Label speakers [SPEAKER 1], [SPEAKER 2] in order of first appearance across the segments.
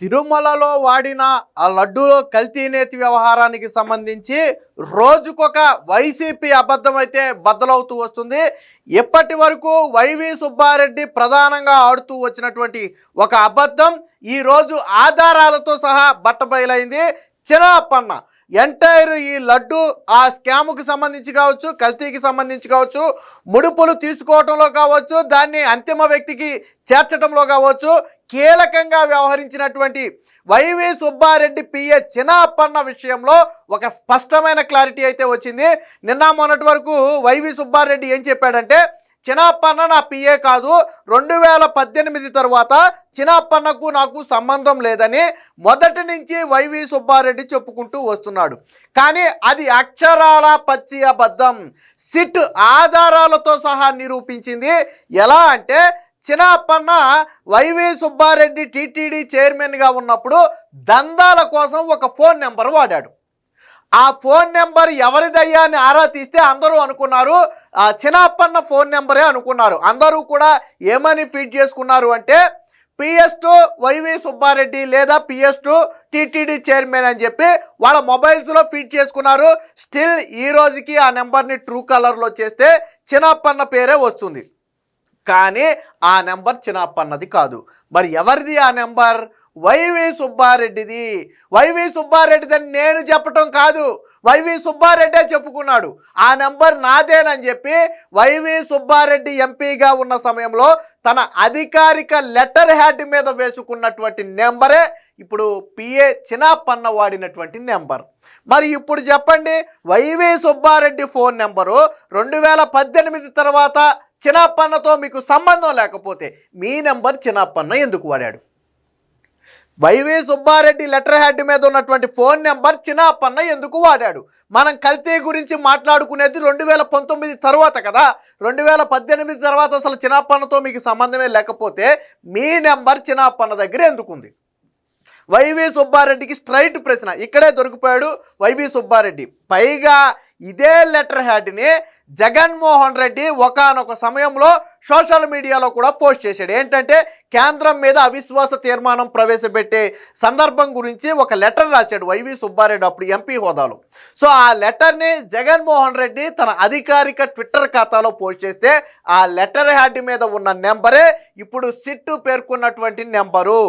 [SPEAKER 1] తిరుమలలో వాడిన ఆ లడ్డూలో కల్తీ నేతి వ్యవహారానికి సంబంధించి రోజుకొక వైసీపీ అబద్ధం అయితే బద్దలవుతూ వస్తుంది. ఇప్పటి వరకు వైవి సుబ్బారెడ్డి ప్రధానంగా ఆడుతూ వచ్చినటువంటి ఒక అబద్ధం ఈరోజు ఆధారాలతో సహా బట్టబయలైంది. చిన్నప్పన్న ఎంటైర్ ఈ లడ్డు ఆ స్కాముకి సంబంధించి కావచ్చు, కల్తీకి సంబంధించి కావచ్చు, ముడుపులు తీసుకోవటంలో కావచ్చు, దాన్ని అంతిమ వ్యక్తికి చేర్చడంలో కావచ్చు, కీలకంగా వ్యవహరించినటువంటి వైవి సుబ్బారెడ్డి పిఏ చిన్నప్పన్న విషయంలో ఒక స్పష్టమైన క్లారిటీ అయితే వచ్చింది. నిన్న మొన్నటి వరకు వైవి సుబ్బారెడ్డి ఏం చెప్పాడంటే, చిన్నప్పన్న నా పిఏ కాదు, 2018 తర్వాత చిన్నప్పన్నకు నాకు సంబంధం లేదని మొదటి నుంచి వైవి సుబ్బారెడ్డి చెప్పుకుంటూ వస్తున్నాడు. కానీ అది అక్షరాల పచ్చి అబద్ధం. సిట్ ఆధారాలతో సహా నిరూపించింది. ఎలా అంటే, చిన్నప్పన్న వైవి సుబ్బారెడ్డి టీటీడీ చైర్మన్గా ఉన్నప్పుడు దందాల కోసం ఒక ఫోన్ నెంబర్ వాడాడు. ఆ ఫోన్ నెంబర్ ఎవరిదయ్యా అని ఆరా తీస్తే అందరూ అనుకున్నారు చిన్నప్పన్న ఫోన్ నెంబరే అనుకున్నారు. అందరూ కూడా ఏమని ఫీడ్ చేసుకున్నారు అంటే, PS2 వైవి సుబ్బారెడ్డి లేదా PS2 టీటీడీ చైర్మన్ అని చెప్పి వాళ్ళ మొబైల్స్లో ఫీడ్ చేసుకున్నారు. స్టిల్ ఈ రోజుకి ఆ నెంబర్ని ట్రూ కలర్లో చేస్తే చిన్నప్పన్న పేరే వస్తుంది. కానీ ఆ నెంబర్ చిన్నప్పన్నది కాదు. మరి ఎవరిది ఆ నెంబర్? వైవి సుబ్బారెడ్డిది. వైవి సుబ్బారెడ్డిదని నేను చెప్పటం కాదు, వైవి సుబ్బారెడ్డే చెప్పుకున్నాడు. ఆ నెంబర్ నాదేనని చెప్పి వైవి సుబ్బారెడ్డి ఎంపీగా ఉన్న సమయంలో తన అధికారిక లెటర్ హ్యాడ్ మీద వేసుకున్నటువంటి నెంబరే ఇప్పుడు పిఏ చిన్నప్పన్న వాడినటువంటి నెంబర్. మరి ఇప్పుడు చెప్పండి, వైవి సుబ్బారెడ్డి ఫోన్ నెంబరు 2018 తర్వాత చిన్నప్పన్నతో మీకు సంబంధం లేకపోతే మీ నెంబర్ చిన్నప్పన్న ఎందుకు వాడాడు? వైవి సుబ్బారెడ్డి లెటర్ హ్యాడ్ మీద ఉన్నటువంటి ఫోన్ నెంబర్ చిన్నప్పన్న ఎందుకు వాడాడు? మనం కల్తీ గురించి మాట్లాడుకునేది 2019 తర్వాత కదా. 2018 తర్వాత అసలు చిన్నప్పన్నతో మీకు సంబంధమే లేకపోతే మీ నెంబర్ చిన్నప్పన్న దగ్గర ఎందుకుంది? వైవి సుబ్బారెడ్డికి స్ట్రైట్ ప్రశ్న. ఇక్కడే దొరికిపోయాడు వైవి సుబ్బారెడ్డి. పైగా ఇదే లెటర్ హ్యాడ్ని జగన్మోహన్ రెడ్డి ఒకానొక సమయంలో సోషల్ మీడియాలో కూడా పోస్ట్ చేశాడు. ఏంటంటే, కేంద్రం మీద అవిశ్వాస తీర్మానం ప్రవేశపెట్టే సందర్భం గురించి ఒక లెటర్ రాశాడు వైవి సుబ్బారెడ్డి అప్పుడు ఎంపీ హోదాలో. సో ఆ లెటర్ని జగన్మోహన్ రెడ్డి తన అధికారిక ట్విట్టర్ ఖాతాలో పోస్ట్ చేస్తే ఆ లెటర్ హ్యాడ్ మీద ఉన్న నెంబరే ఇప్పుడు సిట్ పేర్కొన్నటువంటి నెంబరు.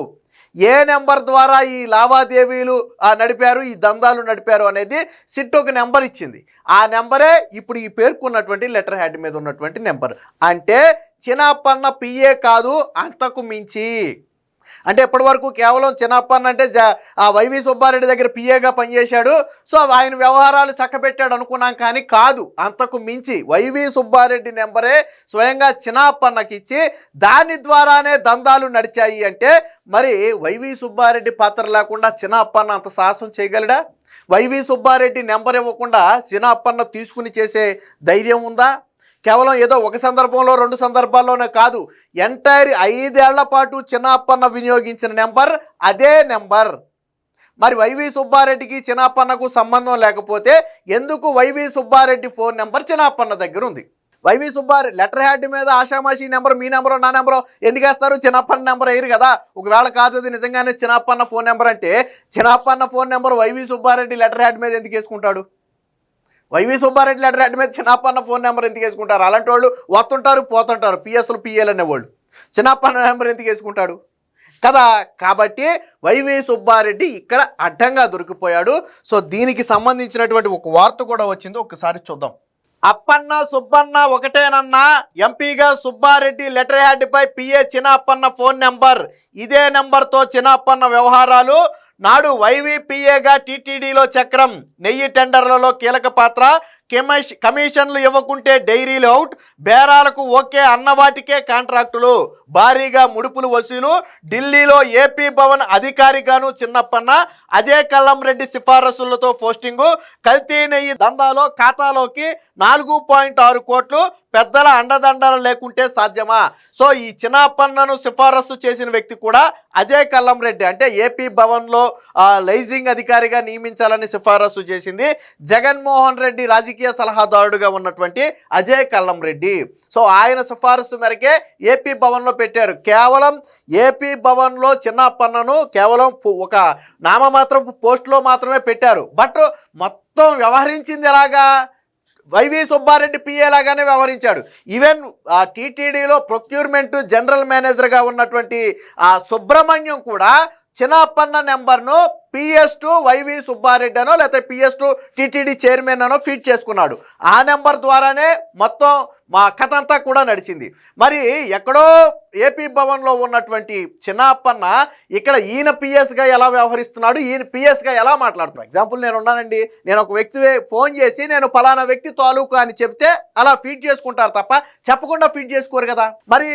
[SPEAKER 1] ఏ నెంబర్ ద్వారా ఈ లావాదేవీలు నడిపారు, ఈ దందాలు నడిపారు అనేది సిట్ ఒక నెంబర్ ఇచ్చింది. ఆ నెంబరే ఇప్పుడు ఈ పేర్కొన్నటువంటి లెటర్ హ్యాడ్ మీద ఉన్నటువంటి నెంబర్. అంటే చిన్నప్పన్న పిఏ కాదు, అంతకు మించి. అంటే ఇప్పటి వరకు కేవలం చిన్నప్పన్న అంటే వైవి సుబ్బారెడ్డి దగ్గర పిఏగా పనిచేశాడు, సో ఆయన వ్యవహారాలు చక్కబెట్టాడు అనుకున్నాం. కానీ కాదు, అంతకు మించి వైవి సుబ్బారెడ్డి నెంబరే స్వయంగా చిన్నప్పన్నకి ఇచ్చి దాని ద్వారానే దందాలు నడిచాయి. అంటే మరి వైవి సుబ్బారెడ్డి పాత్ర లేకుండా చిన్నప్పన్న అంత సాహసం చేయగలడా? వైవి సుబ్బారెడ్డి నెంబర్ ఇవ్వకుండా చిన్నప్పన్న తీసుకుని చేసే ధైర్యం ఉందా? కేవలం ఏదో ఒక సందర్భంలో 2 సందర్భాల్లోనే కాదు, ఎంటైర్ 5 ఏళ్ల పాటు చిన్నప్పన్న వినియోగించిన నెంబర్ అదే నెంబర్. మరి వైవి సుబ్బారెడ్డికి చిన్నప్పన్నకు సంబంధం లేకపోతే ఎందుకు Y V Subba Reddy phone number Chinnappanna దగ్గర ఉంది? వైవి సుబ్బారెడ్డి లెటర్ హ్యాడ్ మీద ఆషామాషి నెంబర్, మీ నెంబరో నా నెంబరో ఎందుకు వేస్తారు? చిన్నప్పన్న నెంబర్ వేయరు కదా. ఒకవేళ కాదు అది నిజంగానే చిన్నప్పన్న ఫోన్ నెంబర్ అంటే Chinnappanna phone number Y V Subba Reddy letter had మీద ఎందుకు వేసుకుంటాడు? వైవి సుబ్బారెడ్డి లెటర్ హ్యాడ్ మీద చిన్నప్పన్న ఫోన్ నెంబర్ ఎందుకు వేసుకుంటారు? అలాంటి వాళ్ళు వస్తుంటారు పోతుంటారు, పిఎస్లు పిఏలు అనేవాళ్ళు. చిన్నప్పన్న నెంబర్ ఎందుకు వేసుకుంటాడు కదా? కాబట్టి వైవి సుబ్బారెడ్డి ఇక్కడ అడ్డంగా దొరికిపోయాడు. సో దీనికి సంబంధించినటువంటి ఒక వార్త కూడా వచ్చింది, ఒకసారి చూద్దాం. అప్పన్న సుబ్బన్న ఒకటేనన్నా, ఎంపీగా సుబ్బారెడ్డి లెటర్ హ్యాడ్పై పిఏ చిన్నప్పన్న ఫోన్ నెంబర్. ఇదే నెంబర్తో చిన్నప్పన్న వ్యవహారాలు. నాడు వైవీపీఏగా టీటీడీలో చక్రం, నెయ్యి టెండర్లలో కీలక పాత్ర, కమిషన్లు ఇవ్వకుంటే డైరీలు అవుట్, బేరాలకు ఓకే అన్నవాటికే కాంట్రాక్టులు, భారీగా ముడుపులు వసూలు, ఢిల్లీలో ఏపీ భవన్ అధికారిగాను చిన్నప్పన్న, అజయ్ కల్లం రెడ్డి సిఫారసులతో పోస్టింగు, కల్తీ నెయ్యి దందాలో ఖాతాలోకి 4.6 కోట్లు, పెద్దల అండదండలు లేకుంటే సాధ్యమా? సో ఈ చిన్నప్పన్నను సిఫారసు చేసిన వ్యక్తి కూడా అజయ్ కల్లం రెడ్డి, అంటే ఏపీ భవన్లో లైజింగ్ అధికారిగా నియమించాలని సిఫారసు చేసింది జగన్మోహన్ రెడ్డి రాజకీయ సలహాదారుడుగా ఉన్నటువంటి అజయ్ కల్లం రెడ్డి. సో ఆయన సిఫారసు మేరకే ఏపీ భవన్లో పెట్టారు. కేవలం ఏపీ భవన్లో చిన్నప్పన్నను కేవలం ఒక నామమాత్రపు పోస్టులో మాత్రమే పెట్టారు. బట్ మొత్తం వ్యవహరించింది ఎలాగా? వైవి సుబ్బారెడ్డి పిఏ లాగానే వ్యవహరించాడు. ఈవెన్ టీటీడీలో ప్రొక్యూర్మెంట్ జనరల్ మేనేజర్గా ఉన్నటువంటి సుబ్రహ్మణ్యం కూడా చిన్నప్పన్న నెంబర్ను PS2 వైవి సుబ్బారెడ్డి అనో లేకపోతే PS2 టీటీడీ చైర్మన్ అనో ఫీడ్ చేసుకున్నాడు. ఆ నెంబర్ ద్వారానే మొత్తం మా కథ అంతా కూడా నడిచింది. మరి ఎక్కడో ఏపీ భవన్లో ఉన్నటువంటి చిన్నప్పన్న ఇక్కడ ఈయన పిఎస్గా ఎలా వ్యవహరిస్తున్నాడు, ఈయన పిఎస్గా ఎలా మాట్లాడుతున్నాడు? ఎగ్జాంపుల్ నేను ఉన్నానండి, నేను ఒక వ్యక్తి ఫోన్ చేసి నేను ఫలానా వ్యక్తి తాలూకా అని చెప్తే అలా ఫీడ్ చేసుకుంటారు తప్ప చెప్పకుండా ఫీడ్ చేసుకోరు కదా. మరి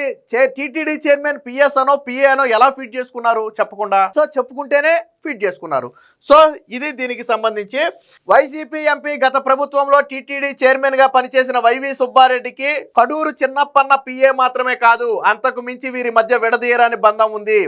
[SPEAKER 1] టీటీడీ చైర్మన్ పిఎస్ అనో పిఏ అనో ఎలా ఫీడ్ చేసుకున్నారు? చెప్పకుండా. సో చెప్పుకుంటేనే ఫీడ్ చేసుకున్నారు. సో ఇది దీనికి సంబంధించి వైసీపీ ఎంపీ గత ప్రభుత్వంలో టీటీడీ చైర్మన్గా పనిచేసిన వైవి సుబ్బారెడ్డికి కడూరు చిన్నప్పన్న పిఏ మాత్రమే కాదు, అంతకు మించి వీరి మధ్య విడదీయరాని బంధం ఉంది.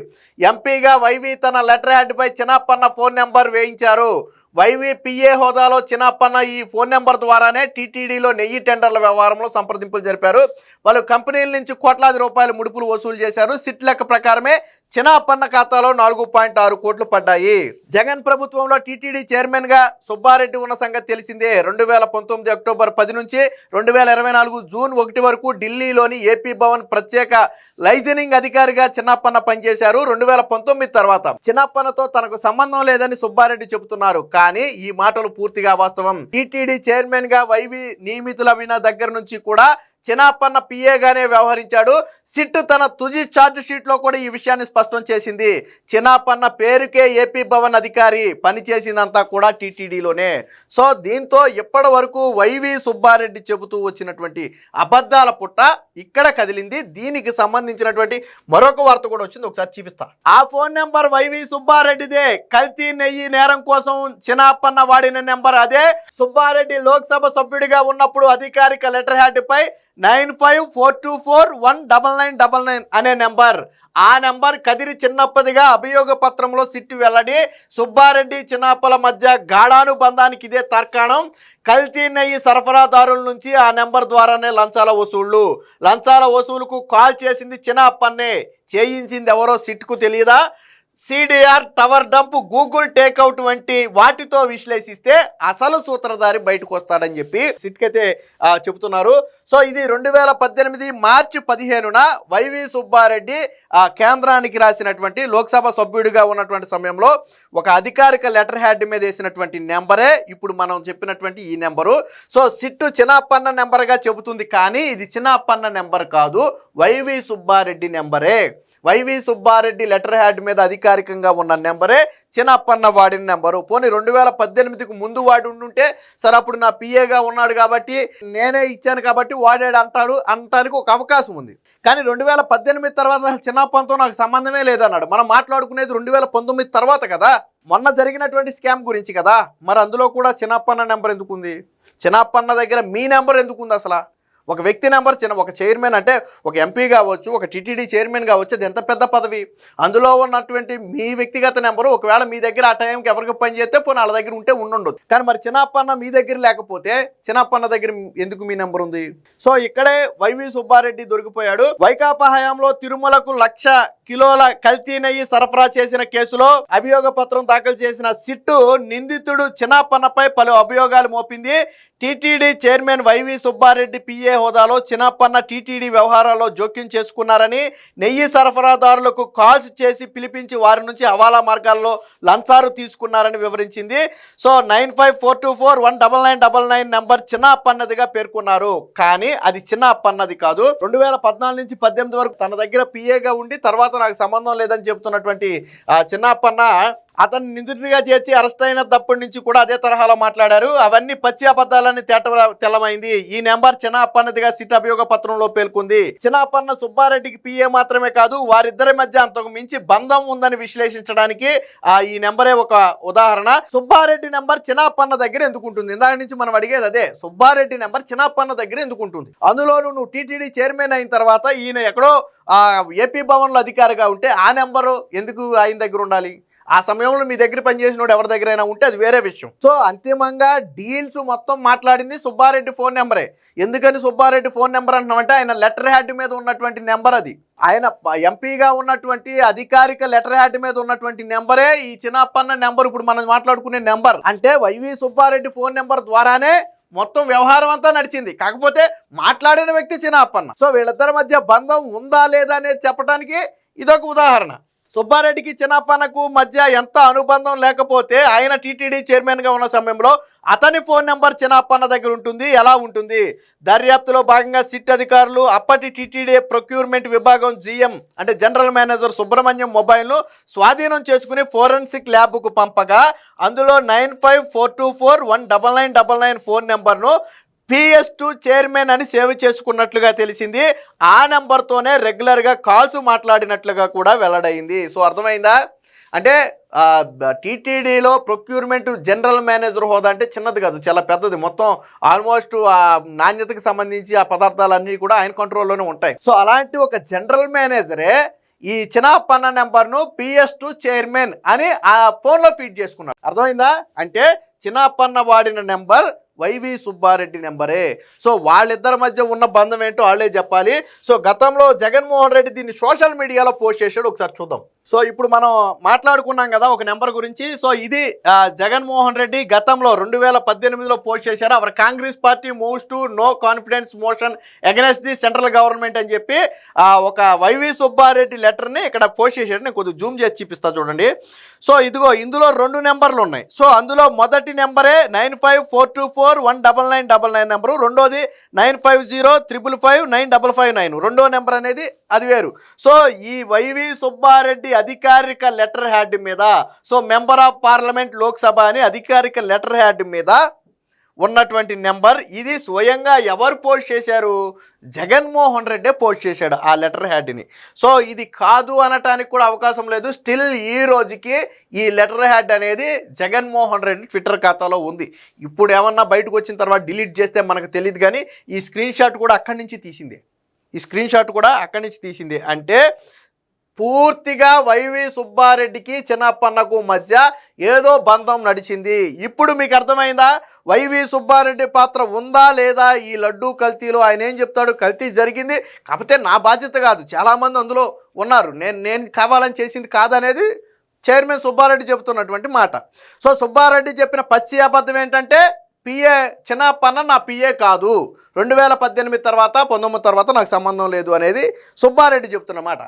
[SPEAKER 1] ఎంపీగా వైవి తన లెటర్ హెడ్ పై చిన్నప్పన్న ఫోన్ నెంబర్ వేయించారు. వైవి పిఏ హోదాలో చిన్నప్పన్న ఈ ఫోన్ నెంబర్ ద్వారానే టీటీడీలో నెయ్యి టెండర్ల వ్యవహారంలో సంప్రదింపులు జరిపారు. వాళ్ళు కంపెనీల నుంచి కోట్లాది రూపాయల ముడుపులు వసూలు చేశారు. సిట్ లెక్క ప్రకారమే చిన్నప్పన్న ఖాతాలో 4.6 కోట్లు పడ్డాయి. జగన్ ప్రభుత్వంలో టీటీడీ చైర్మన్గా సుబ్బారెడ్డి ఉన్న సంగతి తెలిసిందే. 2019 అక్టోబర్ 10 నుంచి 2024 జూన్ 1 వరకు ఢిల్లీలోని ఏపీ భవన్ ప్రత్యేక లైజనింగ్ అధికారిగా చిన్నప్పన్న పనిచేశారు. 2019 తర్వాత చిన్నప్పన్నతో తనకు సంబంధం లేదని సుబ్బారెడ్డి చెబుతున్నారు. కానీ ఈ మాటలు పూర్తిగా వాస్తవం. టీటీడీ చైర్మన్ గా వైవి నియమితులైన దగ్గర నుంచి కూడా చిన్నప్పన్న పిఏగానే వ్యవహరించాడు. సిట్ తన తుది ఛార్జ్ షీట్లో కూడా ఈ విషయాన్ని స్పష్టం చేసింది. చిన్నప్పన్న పేరుకే ఏపీ భవన్ అధికారి, పనిచేసిందంతా కూడా టీటీడీలోనే. సో దీంతో ఇప్పటి వరకు వైవి సుబ్బారెడ్డి చెబుతూ వచ్చినటువంటి అబద్ధాల పుట్ట ఇక్కడ కదిలింది. దీనికి సంబంధించినటువంటి మరొక వార్త కూడా వచ్చింది, ఒకసారి చూపిస్తా. ఆ ఫోన్ నెంబర్ వైవి సుబ్బారెడ్డిదే. కల్తీ నెయ్యి నేరం కోసం చిన్నప్పన్న వాడిన నెంబర్ అదే. సుబ్బారెడ్డి లోక్సభ సభ్యుడిగా ఉన్నప్పుడు అధికారిక లెటర్ హెడ్ పై 9542419999 అనే నెంబర్. ఆ నెంబర్ కదిరి చిన్నప్పదిగా అభియోగ పత్రంలో సిట్టు వెల్లడి. సుబ్బారెడ్డి చిన్నప్పల మధ్య గాఢానుబంధానికి ఇదే తర్కాణం. కల్తీ నెయ్యి సరఫరాదారుల నుంచి ఆ నెంబర్ ద్వారానే లంచాల వసూలుకు కాల్ చేసింది చిన్నప్పన్నే. చేయించింది ఎవరో సిట్కు తెలియదా? CDR, tower dump, Google takeout వంటి వాటితో విశ్లేషిస్తే అసలు సూత్రధారి బయటకు వస్తాడని చెప్పి సిట్కైతే చెబుతున్నారు. సో ఇది 2018 మార్చి 15న వైవి సుబ్బారెడ్డి కేంద్రానికి రాసినటువంటి లోక్సభ సభ్యుడిగా ఉన్నటువంటి సమయంలో ఒక అధికారిక లెటర్ హెడ్ మీద వేసినటువంటి నెంబరే ఇప్పుడు మనం చెప్పినటువంటి ఈ నెంబరు. సో సిట్టు చిన్నప్పన్న నెంబర్గా చెబుతుంది, కానీ ఇది చిన్నప్పన్న నెంబర్ కాదు, వైవి సుబ్బారెడ్డి నెంబరే. వైవి సుబ్బారెడ్డి లెటర్ హెడ్ మీద అధికారికంగా ఉన్న నెంబరే చిన్నప్పన్న వాడిన నెంబరు. పోనీ 2018కు ముందు వాడి ఉండుంటే సరే అప్పుడు నా పిఏగా ఉన్నాడు కాబట్టి నేనే ఇచ్చాను కాబట్టి వాడాడు అంటానికి ఒక అవకాశం ఉంది. కానీ 2018 తర్వాత చిన్నప్పన్నతో నాకు సంబంధమే లేదన్నాడు. మనం మాట్లాడుకునేది 2019 తర్వాత కదా, మొన్న జరిగినటువంటి స్కామ్ గురించి కదా. మరి అందులో కూడా చిన్నప్పన్న నెంబర్ ఎందుకు ఉంది? చిన్నప్పన్న దగ్గర మీ నెంబర్ ఎందుకు ఉంది అసలు? ఒక వ్యక్తి నెంబర్ ఒక చైర్మన్ అంటే ఒక ఎంపీ కావచ్చు, ఒక టీటీడీ చైర్మన్ కావచ్చు, అది ఎంత పెద్ద పదవి. అందులో ఉన్నటువంటి మీ వ్యక్తిగత నెంబరు ఒకవేళ మీ దగ్గర ఆ టైంకి ఎవరికి పని చేస్తే పోనీ వాళ్ళ దగ్గర ఉంటే ఉండొచ్చు. కానీ మరి చిన్నప్పన్న మీ దగ్గర లేకపోతే చిన్నప్పన్న దగ్గర ఎందుకు మీ నెంబర్ ఉంది? సో ఇక్కడే వైవి సుబ్బారెడ్డి దొరికిపోయాడు. వైకాపా హయాంలో తిరుమలకు 1,00,000 కిలోల కల్తీ నెయ్యి సరఫరా చేసిన కేసులో అభియోగ పత్రం దాఖలు చేసిన సిట్టు నిందితుడు చిన్నప్పన్నపై పలు అభియోగాలు మోపింది. TTD chairman YV Subba Reddy PA హోదాలో చిన్నప్పన్న టీటీడీ వ్యవహారాల్లో జోక్యం చేసుకున్నారని, నెయ్యి సరఫరాదారులకు కాల్స్ చేసి పిలిపించి వారి నుంచి హవాలా మార్గాల్లో లంచాలు తీసుకున్నారని వివరించింది. సో 9542419999 నెంబర్ చిన్నప్పన్నదిగా పేర్కొన్నారు, కానీ అది చిన్నప్పన్నది కాదు. 2014 నుంచి 18 వరకు తన దగ్గర పిఏగా ఉండి తర్వాత నాకు సంబంధం లేదని చెబుతున్నటువంటి చిన్నప్పన్న అతన్ని నిందితుడిగా చేర్చి అరెస్ట్ అయినప్పటి నుంచి కూడా అదే తరహాలో మాట్లాడారు. అవన్నీ పచ్చి అబద్ధాలని తెల్లమైంది. ఈ నెంబర్ చిన్నప్పన్నదిగా సిట్ అభియోగ పత్రంలో పేర్కొంది. చిన్నప్పన్న సుబ్బారెడ్డికి పిఏ మాత్రమే కాదు, వారిద్దరి మధ్య అంతకు మించి బంధం ఉందని విశ్లేషించడానికి ఈ నెంబరే ఒక ఉదాహరణ. సుబ్బారెడ్డి నెంబర్ చిన్నప్పన్న దగ్గర ఎందుకు ఉంటుంది? ఇందాక నుంచి మనం అడిగేది అదే, సుబ్బారెడ్డి నెంబర్ చిన్నప్పన్న దగ్గర ఎందుకు ఉంటుంది? అందులోనూ నువ్వు టీటీడీ చైర్మన్ అయిన తర్వాత ఈయన ఎక్కడో ఏపీ భవన్లో అధికారిగా ఉంటే ఆ నెంబరు ఎందుకు ఆయన దగ్గర ఉండాలి? ఆ సమయంలో మీ దగ్గర పనిచేసినోడు ఎవరి దగ్గరైనా ఉంటే అది వేరే విషయం. సో అంతిమంగా డీల్స్ మొత్తం మాట్లాడింది సుబ్బారెడ్డి ఫోన్ నెంబరే. ఎందుకని సుబ్బారెడ్డి ఫోన్ నెంబర్ అంటున్నామంటే ఆయన లెటర్ హ్యాడ్ మీద ఉన్నటువంటి నెంబర్ అది. ఆయన ఎంపీగా ఉన్నటువంటి అధికారిక లెటర్ హ్యాడ్ మీద ఉన్నటువంటి నెంబరే ఈ చిన్నప్పన్న నెంబర్, ఇప్పుడు మనం మాట్లాడుకునే నెంబర్. అంటే వైవి సుబ్బారెడ్డి ఫోన్ నెంబర్ ద్వారానే మొత్తం వ్యవహారం అంతా నడిచింది. కాకపోతే మాట్లాడిన వ్యక్తి చిన్నప్పన్న. సో వీళ్ళిద్దరి మధ్య బంధం ఉందా లేదా అనేది చెప్పడానికి ఇదొక ఉదాహరణ. సుబ్బారెడ్డికి చిన్నప్పన్నకు మధ్య ఎంత అనుబంధం లేకపోతే ఆయన టీటీడీ చైర్మన్గా ఉన్న సమయంలో అతని ఫోన్ నెంబర్ చిన్నప్పన్న దగ్గర ఉంటుంది. ఎలా ఉంటుంది? దర్యాప్తులో భాగంగా సిట్ అధికారులు అప్పటి టీటీడీ ప్రొక్యూర్మెంట్ విభాగం జీఎం అంటే జనరల్ మేనేజర్ సుబ్రహ్మణ్యం మొబైల్ను స్వాధీనం చేసుకుని ఫోరెన్సిక్ ల్యాబ్కు పంపగా అందులో 9542419999 ఫోన్ నెంబర్ను PS2 చైర్మన్ అని సేవ్ చేసుకున్నట్లుగా తెలిసింది. ఆ నెంబర్తోనే రెగ్యులర్గా కాల్స్ మాట్లాడినట్లుగా కూడా వెల్లడైంది. సో అర్థమైందా? అంటే టీటీడీలో ప్రొక్యూర్మెంట్ జనరల్ మేనేజర్ హోదా అంటే చిన్నది కాదు, చాలా పెద్దది. మొత్తం ఆల్మోస్ట్ ఆ నాణ్యతకు సంబంధించి ఆ పదార్థాలన్నీ కూడా ఆయన కంట్రోల్లోనే ఉంటాయి. సో అలాంటి ఒక జనరల్ మేనేజరే ఈ చిన్నప్పన్న నెంబర్ను PS2 చైర్మన్ అని ఆ ఫోన్లో ఫీడ్ చేసుకున్నాడు. అర్థమైందా? అంటే చిన్నప్పన్న వాడిన నెంబర్ వైవి సుబ్బారెడ్డి నెంబరే. సో వాళ్ళిద్దరి మధ్య ఉన్న బంధం ఏంటో వాళ్ళే చెప్పాలి. సో గతంలో జగన్మోహన్ రెడ్డి దీన్ని సోషల్ మీడియాలో పోస్ట్ చేశాడు, ఒకసారి చూద్దాం. సో ఇప్పుడు మనం మాట్లాడుకున్నాం కదా ఒక నెంబర్ గురించి. సో ఇది జగన్మోహన్ రెడ్డి గతంలో 2018లో పోస్ట్ చేశారు. Our Congress party moves to no confidence motion against the central government అని చెప్పి ఒక వైవి సుబ్బారెడ్డి లెటర్ని ఇక్కడ పోస్ట్ చేశాడు. నేను కొద్దిగా జూమ్ చేసి చూపిస్తా చూడండి. సో ఇదిగో ఇందులో 2 నెంబర్లు ఉన్నాయి. సో అందులో మొదటి నెంబరే 9542419999 నెంబరు, రెండోది 9505559559. రెండో నెంబర్ అనేది అది వేరు. సో ఈ వైవి సుబ్బారెడ్డి అధికారిక లెటర్ హ్యాడ్ మీద, so member of parliament Lok Sabha అని అధికారిక లెటర్ హ్యాడ్ మీద ఉన్నటువంటి నెంబర్ ఇది. స్వయంగా ఎవరు పోస్ట్ చేశారు? జగన్మోహన్ రెడ్డే పోస్ట్ చేశాడు ఆ లెటర్ హ్యాడ్ని. సో ఇది కాదు అనటానికి కూడా అవకాశం లేదు. స్టిల్ ఈ రోజుకి ఈ లెటర్ హ్యాడ్ అనేది జగన్మోహన్ రెడ్డి ట్విట్టర్ ఖాతాలో ఉంది. ఇప్పుడు ఏమన్నా బయటకు వచ్చిన తర్వాత డిలీట్ చేస్తే మనకు తెలియదు, కానీ ఈ స్క్రీన్ షాట్ కూడా అక్కడి నుంచి తీసింది. అంటే పూర్తిగా వైవి సుబ్బారెడ్డికి చిన్నప్పన్నకు మధ్య ఏదో బంధం నడిచింది. ఇప్పుడు మీకు అర్థమైందా వైవి సుబ్బారెడ్డి పాత్ర ఉందా లేదా ఈ లడ్డూ కల్తీలో? ఆయన ఏం చెప్తాడు? కల్తీ జరిగింది, కాకపోతే నా బాధ్యత కాదు, చాలామంది అందులో ఉన్నారు, నేను కావాలని చేసింది కాదనేది చైర్మన్ సుబ్బారెడ్డి చెబుతున్నటువంటి మాట. సో సుబ్బారెడ్డి చెప్పిన పచ్చి అబద్ధం ఏంటంటే పిఏ చిన్నప్పన్న నా పిఏ కాదు, 2018 తర్వాత 19 తర్వాత నాకు సంబంధం లేదు అనేది సుబ్బారెడ్డి చెప్తున్నమాట.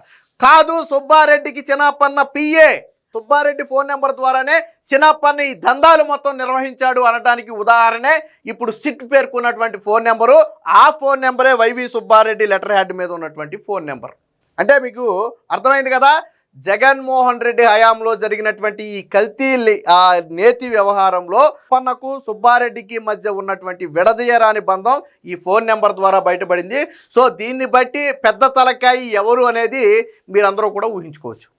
[SPEAKER 1] కాదు, సుబ్బారెడ్డికి Chinnappanna PA, Subba Reddy phone number ద్వారానే చిన్నప్పన్న ఈ దందాలు మొత్తం నిర్వహించాడు అనడానికి ఉదాహరణే ఇప్పుడు సిట్ పేర్కొన్నటువంటి ఫోన్ నెంబరు. ఆ ఫోన్ నెంబరే వైవి సుబ్బారెడ్డి లెటర్ హ్యాడ్ మీద ఉన్నటువంటి ఫోన్ నెంబర్. అంటే మీకు అర్థమైంది కదా, జగన్మోహన్ రెడ్డి హయాంలో జరిగినటువంటి ఈ కల్తీ నేతి వ్యవహారంలో పన్నకు సుబ్బారెడ్డికి మధ్య ఉన్నటువంటి విడదీయరాని బంధం ఈ ఫోన్ నెంబర్ ద్వారా బయటపడింది. సో దీన్ని బట్టి పెద్ద తలకాయి ఎవరు అనేది మీరందరూ కూడా ఊహించుకోవచ్చు.